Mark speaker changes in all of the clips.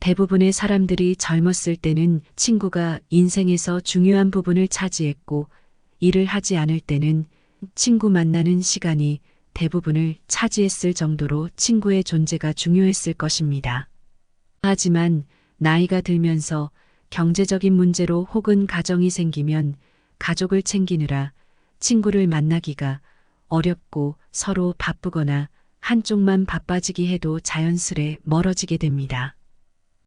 Speaker 1: 대부분의 사람들이 젊었을 때는 친구가 인생에서 중요한 부분을 차지했고, 일을 하지 않을 때는 친구 만나는 시간이 대부분을 차지했을 정도로 친구의 존재가 중요했을 것입니다. 하지만 나이가 들면서 경제적인 문제로 혹은 가정이 생기면 가족을 챙기느라 친구를 만나기가 어렵고 서로 바쁘거나 한쪽만 바빠지기 해도 자연스레 멀어지게 됩니다.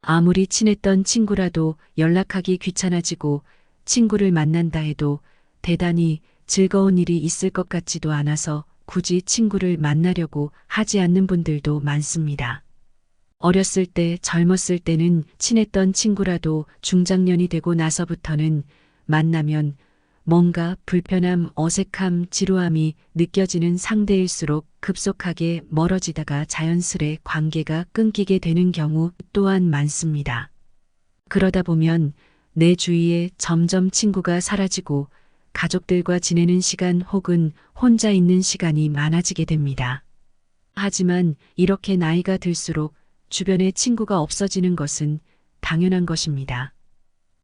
Speaker 1: 아무리 친했던 친구라도 연락하기 귀찮아지고 친구를 만난다 해도 대단히 즐거운 일이 있을 것 같지도 않아서 굳이 친구를 만나려고 하지 않는 분들도 많습니다. 어렸을 때, 젊었을 때는 친했던 친구라도 중장년이 되고 나서부터는 만나면 뭔가 불편함, 어색함, 지루함이 느껴지는 상대일수록 급속하게 멀어지다가 자연스레 관계가 끊기게 되는 경우 또한 많습니다. 그러다 보면 내 주위에 점점 친구가 사라지고 가족들과 지내는 시간 혹은 혼자 있는 시간이 많아지게 됩니다. 하지만 이렇게 나이가 들수록 주변에 친구가 없어지는 것은 당연한 것입니다.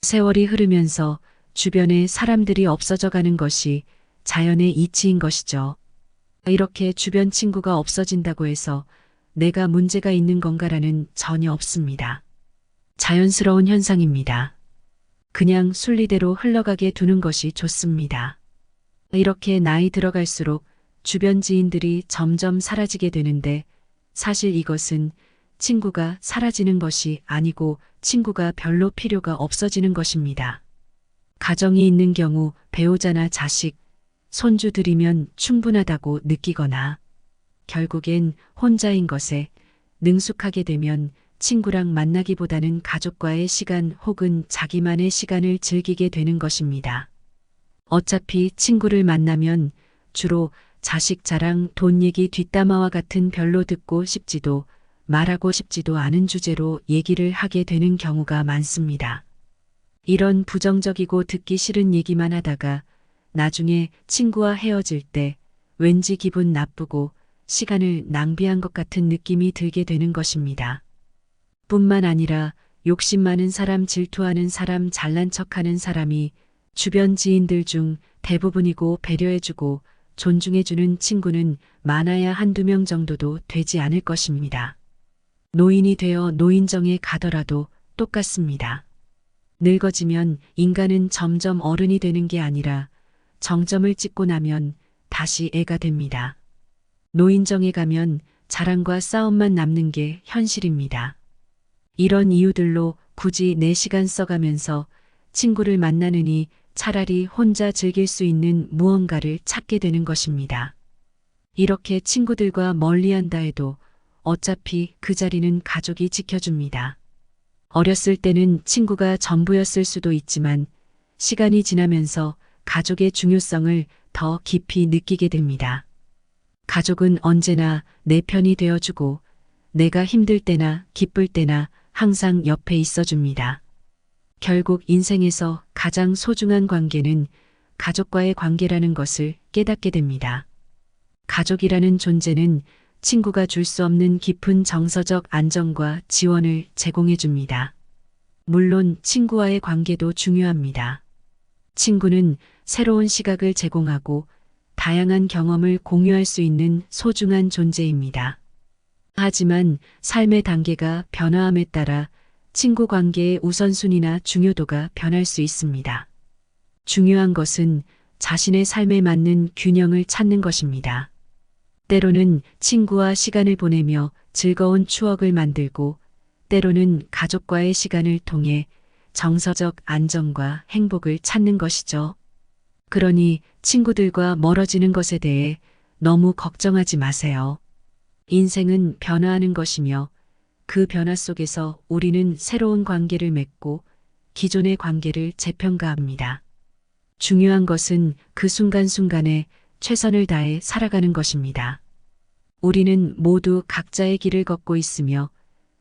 Speaker 1: 세월이 흐르면서 주변에 사람들이 없어져 가는 것이 자연의 이치인 것이죠. 이렇게 주변 친구가 없어진다고 해서 내가 문제가 있는 건가라는 전혀 없습니다. 자연스러운 현상입니다. 그냥 순리대로 흘러가게 두는 것이 좋습니다. 이렇게 나이 들어갈수록 주변 지인들이 점점 사라지게 되는데 사실 이것은 친구가 사라지는 것이 아니고 친구가 별로 필요가 없어지는 것입니다. 가정이 있는 경우 배우자나 자식, 손주들이면 충분하다고 느끼거나 결국엔 혼자인 것에 능숙하게 되면 친구랑 만나기보다는 가족과의 시간 혹은 자기만의 시간을 즐기게 되는 것입니다. 어차피 친구를 만나면 주로 자식 자랑, 돈 얘기, 뒷담화와 같은 별로 듣고 싶지도 말하고 싶지도 않은 주제로 얘기를 하게 되는 경우가 많습니다. 이런 부정적이고 듣기 싫은 얘기만 하다가 나중에 친구와 헤어질 때 왠지 기분 나쁘고 시간을 낭비한 것 같은 느낌이 들게 되는 것입니다. 뿐만 아니라 욕심 많은 사람, 질투하는 사람, 잘난 척하는 사람이 주변 지인들 중 대부분이고 배려해주고 존중해주는 친구는 많아야 한두 명 정도도 되지 않을 것입니다. 노인이 되어 노인정에 가더라도 똑같습니다. 늙어지면 인간은 점점 어른이 되는 게 아니라 정점을 찍고 나면 다시 애가 됩니다. 노인정에 가면 자랑과 싸움만 남는 게 현실입니다. 이런 이유들로 굳이 내 시간 써가면서 친구를 만나느니 차라리 혼자 즐길 수 있는 무언가를 찾게 되는 것입니다. 이렇게 친구들과 멀리한다 해도 어차피 그 자리는 가족이 지켜줍니다. 어렸을 때는 친구가 전부였을 수도 있지만 시간이 지나면서 가족의 중요성을 더 깊이 느끼게 됩니다. 가족은 언제나 내 편이 되어주고 내가 힘들 때나 기쁠 때나 항상 옆에 있어줍니다. 결국 인생에서 가장 소중한 관계는 가족과의 관계라는 것을 깨닫게 됩니다. 가족이라는 존재는 친구가 줄 수 없는 깊은 정서적 안정과 지원을 제공해 줍니다. 물론 친구와의 관계도 중요합니다. 친구는 새로운 시각을 제공하고 다양한 경험을 공유할 수 있는 소중한 존재입니다. 하지만 삶의 단계가 변화함에 따라 친구 관계의 우선순위나 중요도가 변할 수 있습니다. 중요한 것은 자신의 삶에 맞는 균형을 찾는 것입니다. 때로는 친구와 시간을 보내며 즐거운 추억을 만들고 때로는 가족과의 시간을 통해 정서적 안정과 행복을 찾는 것이죠. 그러니 친구들과 멀어지는 것에 대해 너무 걱정하지 마세요. 인생은 변화하는 것이며 그 변화 속에서 우리는 새로운 관계를 맺고 기존의 관계를 재평가합니다. 중요한 것은 그 순간순간에 최선을 다해 살아가는 것입니다. 우리는 모두 각자의 길을 걷고 있으며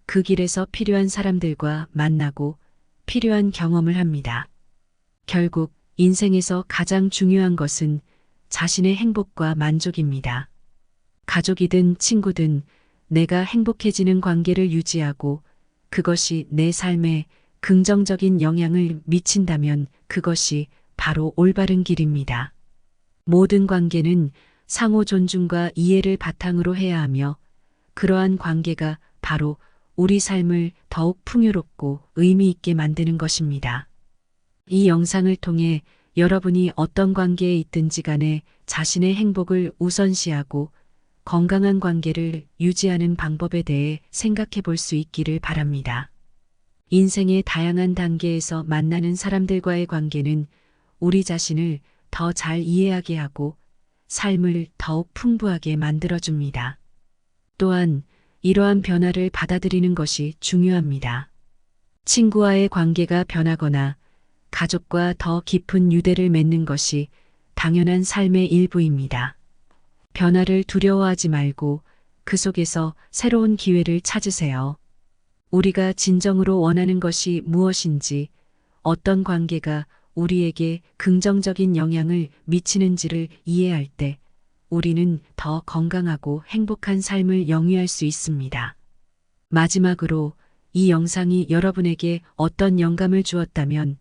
Speaker 1: 그 길에서 필요한 사람들과 만나고 필요한 경험을 합니다. 결국 인생에서 가장 중요한 것은 자신의 행복과 만족입니다. 가족이든 친구든 내가 행복해지는 관계를 유지하고 그것이 내 삶에 긍정적인 영향을 미친다면 그것이 바로 올바른 길입니다. 모든 관계는 상호 존중과 이해를 바탕으로 해야 하며 그러한 관계가 바로 우리 삶을 더욱 풍요롭고 의미 있게 만드는 것입니다. 이 영상을 통해 여러분이 어떤 관계에 있든지 간에 자신의 행복을 우선시하고 건강한 관계를 유지하는 방법에 대해 생각해 볼 수 있기를 바랍니다. 인생의 다양한 단계에서 만나는 사람들과의 관계는 우리 자신을 더 잘 이해하게 하고 삶을 더욱 풍부하게 만들어줍니다. 또한 이러한 변화를 받아들이는 것이 중요합니다. 친구와의 관계가 변하거나 가족과 더 깊은 유대를 맺는 것이 당연한 삶의 일부입니다. 변화를 두려워하지 말고 그 속에서 새로운 기회를 찾으세요. 우리가 진정으로 원하는 것이 무엇인지, 어떤 관계가 우리에게 긍정적인 영향을 미치는지를 이해할 때 우리는 더 건강하고 행복한 삶을 영위할 수 있습니다. 마지막으로 이 영상이 여러분에게 어떤 영감을 주었다면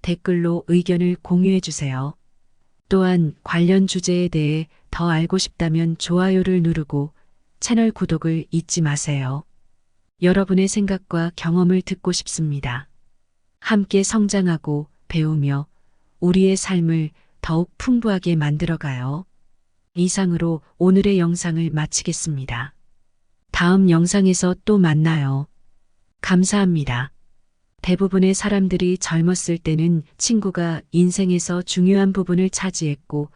Speaker 1: 댓글로 의견을 공유해 주세요. 또한 관련 주제에 대해 더 알고 싶다면 좋아요를 누르고 채널 구독을 잊지 마세요. 여러분의 생각과 경험을 듣고 싶습니다. 함께 성장하고 배우며 우리의 삶을 더욱 풍부하게 만들어가요. 이상으로 오늘의 영상을 마치겠습니다. 다음 영상에서 또 만나요. 감사합니다. 대부분의 사람들이 젊었을 때는 친구가 인생에서 중요한 부분을 차지했고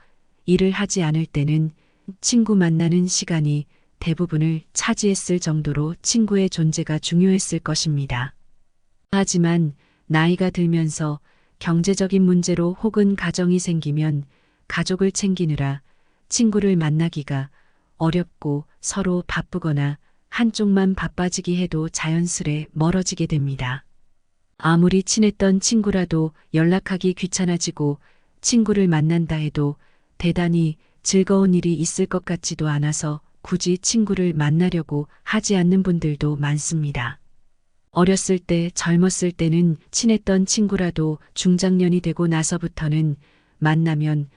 Speaker 1: 일을 하지 않을 때는 친구 만나는 시간이 대부분을 차지했을 정도로 친구의 존재가 중요했을 것입니다. 하지만 나이가 들면서 경제적인 문제로 혹은 가정이 생기면 가족을 챙기느라 친구를 만나기가 어렵고 서로 바쁘거나 한쪽만 바빠지기 해도 자연스레 멀어지게 됩니다. 아무리 친했던 친구라도 연락하기 귀찮아지고 친구를 만난다 해도 대단히 즐거운 일이 있을 것 같지도 않아서 굳이 친구를 만나려고 하지 않는 분들도 많습니다. 어렸을 때, 젊었을 때는 친했던 친구라도 중장년이 되고 나서부터는 만나면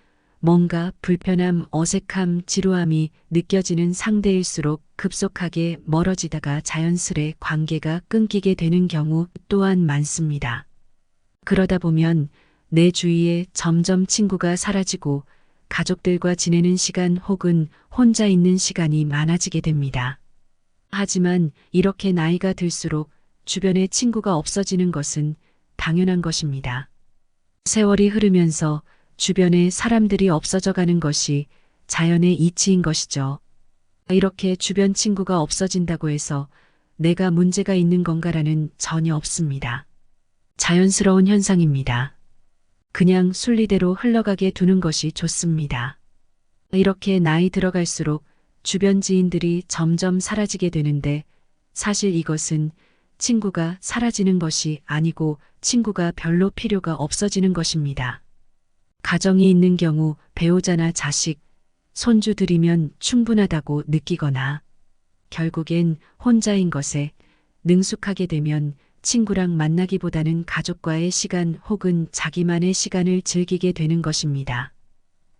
Speaker 1: 뭔가 불편함, 어색함, 지루함이 느껴지는 상대일수록 급속하게 멀어지다가 자연스레 관계가 끊기게 되는 경우 또한 많습니다. 그러다 보면 내 주위에 점점 친구가 사라지고 가족들과 지내는 시간 혹은 혼자 있는 시간이 많아지게 됩니다. 하지만 이렇게 나이가 들수록 주변에 친구가 없어지는 것은 당연한 것입니다. 세월이 흐르면서 주변에 사람들이 없어져 가는 것이 자연의 이치인 것이죠. 이렇게 주변 친구가 없어진다고 해서 내가 문제가 있는 건가라는 전혀 없습니다. 자연스러운 현상입니다. 그냥 순리대로 흘러가게 두는 것이 좋습니다. 이렇게 나이 들어갈수록 주변 지인들이 점점 사라지게 되는데 사실 이것은 친구가 사라지는 것이 아니고 친구가 별로 필요가 없어지는 것입니다. 가정이 있는 경우 배우자나 자식, 손주들이면 충분하다고 느끼거나 결국엔 혼자인 것에 능숙하게 되면 친구랑 만나기보다는 가족과의 시간 혹은 자기만의 시간을 즐기게 되는 것입니다.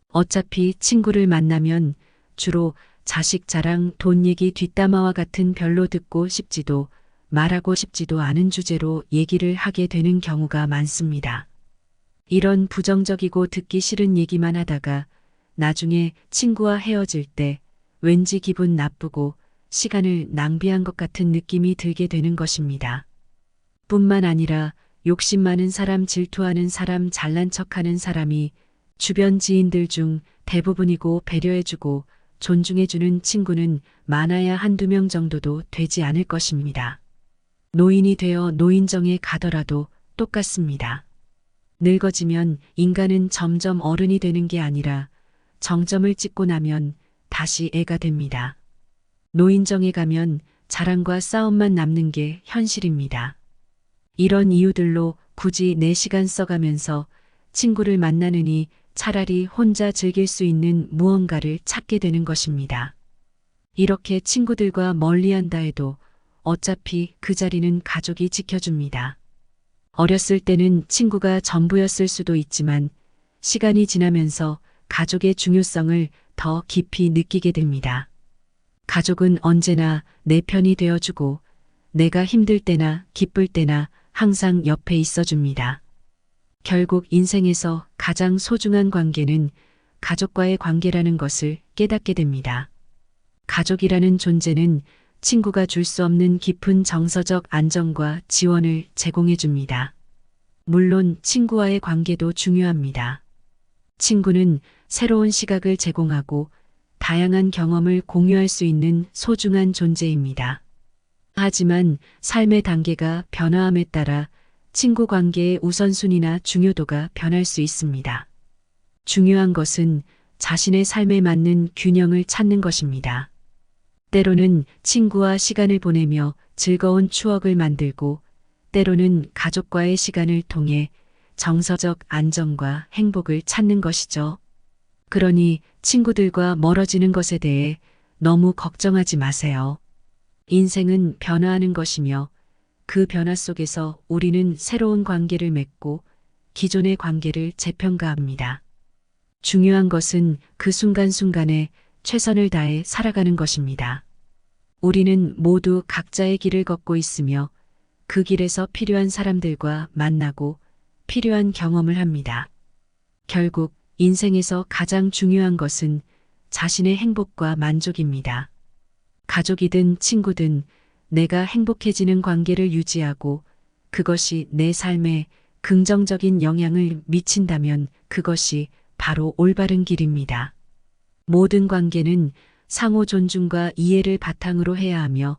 Speaker 1: 어차피 친구를 만나면 주로 자식 자랑, 돈 얘기, 뒷담화와 같은 별로 듣고 싶지도 말하고 싶지도 않은 주제로 얘기를 하게 되는 경우가 많습니다. 이런 부정적이고 듣기 싫은 얘기만 하다가 나중에 친구와 헤어질 때 왠지 기분 나쁘고 시간을 낭비한 것 같은 느낌이 들게 되는 것입니다. 뿐만 아니라 욕심 많은 사람, 질투하는 사람, 잘난 척하는 사람이 주변 지인들 중 대부분이고 배려해주고 존중해주는 친구는 많아야 한두 명 정도도 되지 않을 것입니다. 노인이 되어 노인정에 가더라도 똑같습니다. 늙어지면 인간은 점점 어른이 되는 게 아니라 정점을 찍고 나면 다시 애가 됩니다. 노인정에 가면 자랑과 싸움만 남는 게 현실입니다. 이런 이유들로 굳이 내 시간 써가면서 친구를 만나느니 차라리 혼자 즐길 수 있는 무언가를 찾게 되는 것입니다. 이렇게 친구들과 멀리한다 해도 어차피 그 자리는 가족이 지켜줍니다. 어렸을 때는 친구가 전부였을 수도 있지만 시간이 지나면서 가족의 중요성을 더 깊이 느끼게 됩니다. 가족은 언제나 내 편이 되어주고 내가 힘들 때나 기쁠 때나 항상 옆에 있어줍니다. 결국 인생에서 가장 소중한 관계는 가족과의 관계라는 것을 깨닫게 됩니다. 가족이라는 존재는 친구가 줄 수 없는 깊은 정서적 안정과 지원을 제공해 줍니다. 물론 친구와의 관계도 중요합니다. 친구는 새로운 시각을 제공하고 다양한 경험을 공유할 수 있는 소중한 존재입니다. 하지만 삶의 단계가 변화함에 따라 친구 관계의 우선순위나 중요도가 변할 수 있습니다. 중요한 것은 자신의 삶에 맞는 균형을 찾는 것입니다. 때로는 친구와 시간을 보내며 즐거운 추억을 만들고 때로는 가족과의 시간을 통해 정서적 안정과 행복을 찾는 것이죠. 그러니 친구들과 멀어지는 것에 대해 너무 걱정하지 마세요. 인생은 변화하는 것이며 그 변화 속에서 우리는 새로운 관계를 맺고 기존의 관계를 재평가합니다. 중요한 것은 그 순간순간에 최선을 다해 살아가는 것입니다. 우리는 모두 각자의 길을 걷고 있으며 그 길에서 필요한 사람들과 만나고 필요한 경험을 합니다. 결국 인생에서 가장 중요한 것은 자신의 행복과 만족입니다. 가족이든 친구든 내가 행복해지는 관계를 유지하고 그것이 내 삶에 긍정적인 영향을 미친다면 그것이 바로 올바른 길입니다. 모든 관계는 상호 존중과 이해를 바탕으로 해야 하며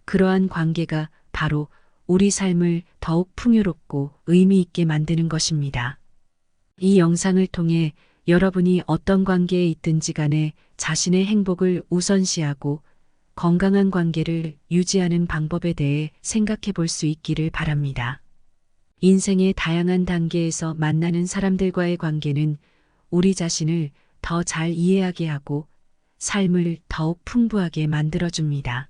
Speaker 1: 그러한 관계가 바로 우리 삶을 더욱 풍요롭고 의미 있게 만드는 것입니다. 이 영상을 통해 여러분이 어떤 관계에 있든지 간에 자신의 행복을 우선시하고 건강한 관계를 유지하는 방법에 대해 생각해 볼 수 있기를 바랍니다. 인생의 다양한 단계에서 만나는 사람들과의 관계는 우리 자신을 더 잘 이해하게 하고 삶을 더욱 풍부하게 만들어줍니다.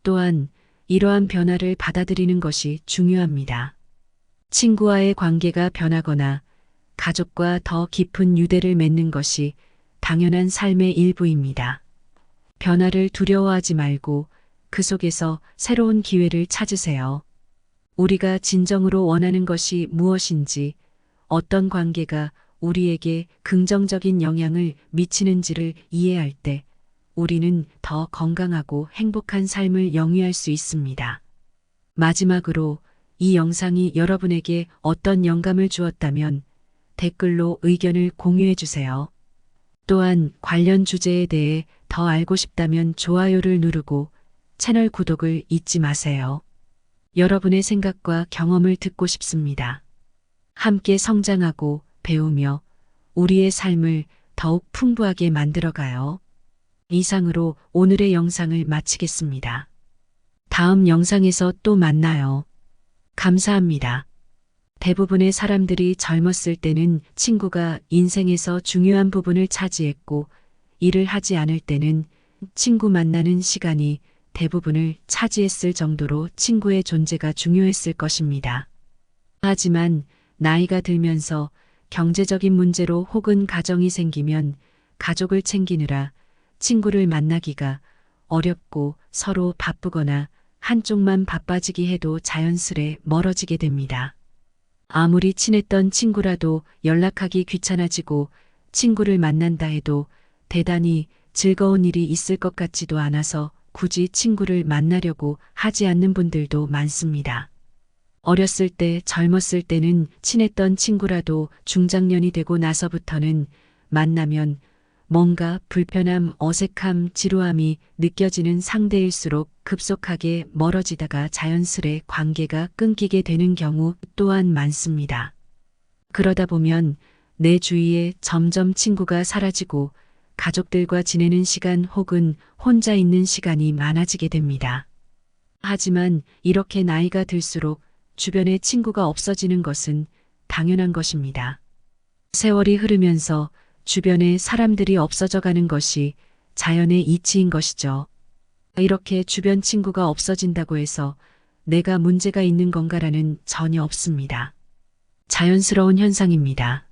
Speaker 1: 또한 이러한 변화를 받아들이는 것이 중요합니다. 친구와의 관계가 변하거나 가족과 더 깊은 유대를 맺는 것이 당연한 삶의 일부입니다. 변화를 두려워하지 말고 그 속에서 새로운 기회를 찾으세요. 우리가 진정으로 원하는 것이 무엇인지, 어떤 관계가 우리에게 긍정적인 영향을 미치는지를 이해할 때 우리는 더 건강하고 행복한 삶을 영위할 수 있습니다. 마지막으로 이 영상이 여러분에게 어떤 영감을 주었다면 댓글로 의견을 공유해 주세요. 또한 관련 주제에 대해 더 알고 싶다면 좋아요를 누르고 채널 구독을 잊지 마세요. 여러분의 생각과 경험을 듣고 싶습니다. 함께 성장하고 배우며 우리의 삶을 더욱 풍부하게 만들어가요. 이상으로 오늘의 영상을 마치겠습니다. 다음 영상에서 또 만나요. 감사합니다. 대부분의 사람들이 젊었을 때는 친구가 인생에서 중요한 부분을 차지했고 일을 하지 않을 때는 친구 만나는 시간이 대부분을 차지했을 정도로 친구의 존재가 중요했을 것입니다. 하지만 나이가 들면서 경제적인 문제로 혹은 가정이 생기면 가족을 챙기느라 친구를 만나기가 어렵고 서로 바쁘거나 한쪽만 바빠지기 해도 자연스레 멀어지게 됩니다. 아무리 친했던 친구라도 연락하기 귀찮아지고 친구를 만난다 해도 대단히 즐거운 일이 있을 것 같지도 않아서 굳이 친구를 만나려고 하지 않는 분들도 많습니다. 어렸을 때 젊었을 때는 친했던 친구라도 중장년이 되고 나서부터는 만나면 뭔가 불편함, 어색함, 지루함이 느껴지는 상대일수록 급속하게 멀어지다가 자연스레 관계가 끊기게 되는 경우 또한 많습니다. 그러다 보면 내 주위에 점점 친구가 사라지고 가족들과 지내는 시간 혹은 혼자 있는 시간이 많아지게 됩니다. 하지만 이렇게 나이가 들수록 주변에 친구가 없어지는 것은 당연한 것입니다. 세월이 흐르면서 주변에 사람들이 없어져 가는 것이 자연의 이치인 것이죠. 이렇게 주변 친구가 없어진다고 해서 내가 문제가 있는 건가라는 전혀 없습니다. 자연스러운 현상입니다.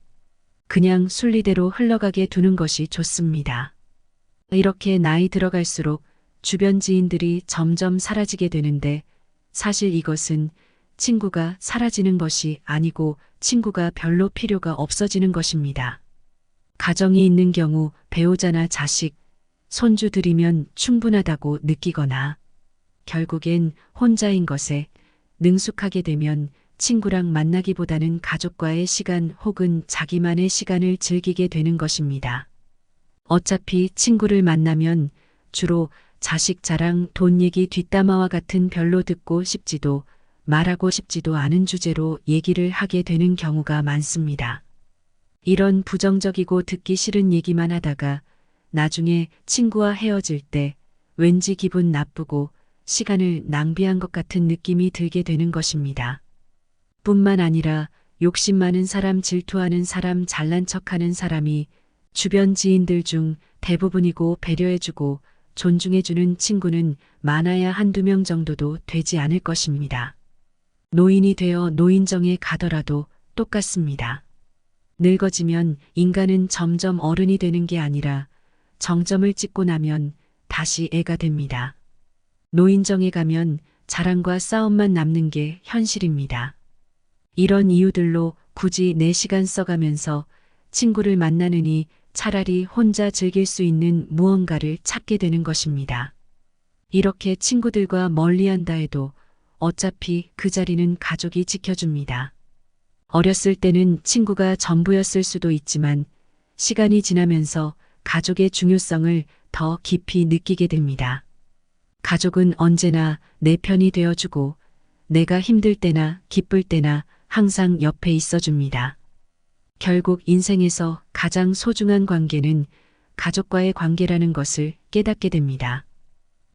Speaker 1: 그냥 순리대로 흘러가게 두는 것이 좋습니다. 이렇게 나이 들어갈수록 주변 지인들이 점점 사라지게 되는데 사실 이것은 친구가 사라지는 것이 아니고 친구가 별로 필요가 없어지는 것입니다. 가정이 있는 경우 배우자나 자식, 손주들이면 충분하다고 느끼거나 결국엔 혼자인 것에 능숙하게 되면 친구랑 만나기보다는 가족과의 시간 혹은 자기만의 시간을 즐기게 되는 것입니다. 어차피 친구를 만나면 주로 자식 자랑, 돈 얘기, 뒷담화와 같은 별로 듣고 싶지도 말하고 싶지도 않은 주제로 얘기를 하게 되는 경우가 많습니다. 이런 부정적이고 듣기 싫은 얘기만 하다가 나중에 친구와 헤어질 때 왠지 기분 나쁘고 시간을 낭비한 것 같은 느낌이 들게 되는 것입니다. 뿐만 아니라 욕심 많은 사람, 질투하는 사람, 잘난 척하는 사람이 주변 지인들 중 대부분이고 배려해주고 존중해주는 친구는 많아야 한두 명 정도도 되지 않을 것입니다. 노인이 되어 노인정에 가더라도 똑같습니다. 늙어지면 인간은 점점 어른이 되는 게 아니라 정점을 찍고 나면 다시 애가 됩니다. 노인정에 가면 자랑과 싸움만 남는 게 현실입니다. 이런 이유들로 굳이 내 시간 써가면서 친구를 만나느니 차라리 혼자 즐길 수 있는 무언가를 찾게 되는 것입니다. 이렇게 친구들과 멀리한다 해도 어차피 그 자리는 가족이 지켜줍니다. 어렸을 때는 친구가 전부였을 수도 있지만 시간이 지나면서 가족의 중요성을 더 깊이 느끼게 됩니다. 가족은 언제나 내 편이 되어주고 내가 힘들 때나 기쁠 때나 항상 옆에 있어줍니다. 결국 인생에서 가장 소중한 관계는 가족과의 관계라는 것을 깨닫게 됩니다.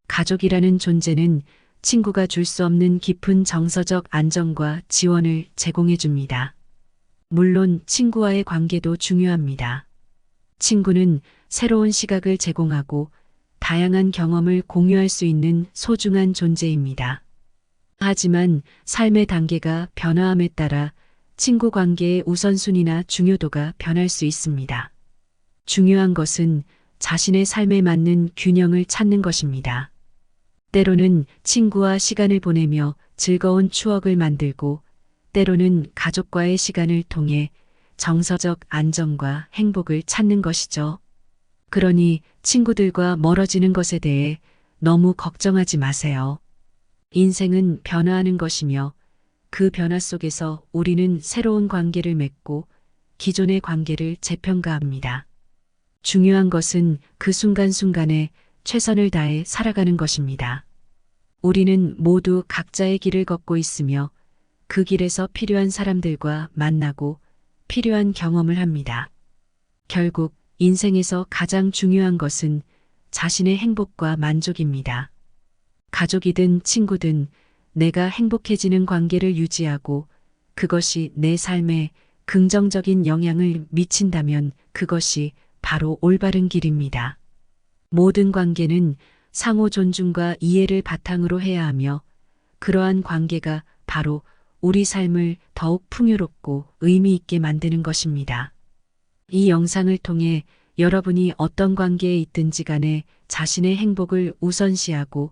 Speaker 1: 가족이라는 존재는 친구가 줄 수 없는 깊은 정서적 안정과 지원을 제공해 줍니다. 물론 친구와의 관계도 중요합니다. 친구는 새로운 시각을 제공하고 다양한 경험을 공유할 수 있는 소중한 존재입니다. 하지만 삶의 단계가 변화함에 따라 친구 관계의 우선순위나 중요도가 변할 수 있습니다. 중요한 것은 자신의 삶에 맞는 균형을 찾는 것입니다. 때로는 친구와 시간을 보내며 즐거운 추억을 만들고 때로는 가족과의 시간을 통해 정서적 안정과 행복을 찾는 것이죠. 그러니 친구들과 멀어지는 것에 대해 너무 걱정하지 마세요. 인생은 변화하는 것이며 그 변화 속에서 우리는 새로운 관계를 맺고 기존의 관계를 재평가합니다. 중요한 것은 그 순간순간에 최선을 다해 살아가는 것입니다. 우리는 모두 각자의 길을 걷고 있으며 그 길에서 필요한 사람들과 만나고 필요한 경험을 합니다. 결국 인생에서 가장 중요한 것은 자신의 행복과 만족입니다. 가족이든 친구든 내가 행복해지는 관계를 유지하고 그것이 내 삶에 긍정적인 영향을 미친다면 그것이 바로 올바른 길입니다. 모든 관계는 상호 존중과 이해를 바탕으로 해야 하며 그러한 관계가 바로 우리 삶을 더욱 풍요롭고 의미 있게 만드는 것입니다. 이 영상을 통해 여러분이 어떤 관계에 있든지 간에 자신의 행복을 우선시하고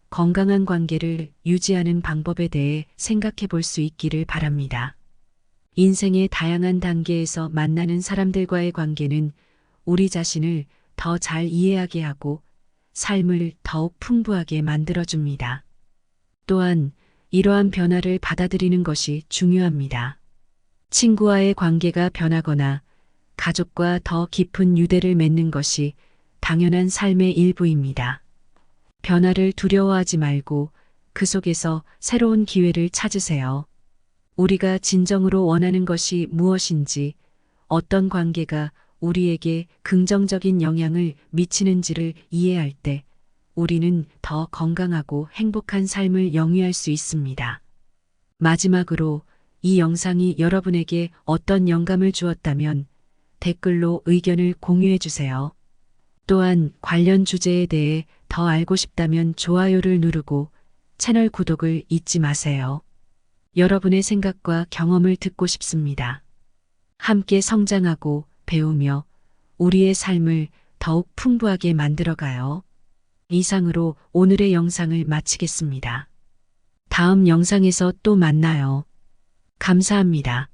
Speaker 1: 건강한 관계를 유지하는 방법에 대해 생각해 볼 수 있기를 바랍니다. 인생의 다양한 단계에서 만나는 사람들과의 관계는 우리 자신을 더 잘 이해하게 하고 삶을 더욱 풍부하게 만들어줍니다. 또한 이러한 변화를 받아들이는 것이 중요합니다. 친구와의 관계가 변하거나 가족과 더 깊은 유대를 맺는 것이 당연한 삶의 일부입니다. 변화를 두려워하지 말고 그 속에서 새로운 기회를 찾으세요. 우리가 진정으로 원하는 것이 무엇인지, 어떤 관계가 우리에게 긍정적인 영향을 미치는지를 이해할 때 우리는 더 건강하고 행복한 삶을 영위할 수 있습니다. 마지막으로 이 영상이 여러분에게 어떤 영감을 주었다면 댓글로 의견을 공유해 주세요. 또한 관련 주제에 대해 더 알고 싶다면 좋아요를 누르고 채널 구독을 잊지 마세요. 여러분의 생각과 경험을 듣고 싶습니다. 함께 성장하고 배우며 우리의 삶을 더욱 풍부하게 만들어가요. 이상으로 오늘의 영상을 마치겠습니다. 다음 영상에서 또 만나요. 감사합니다.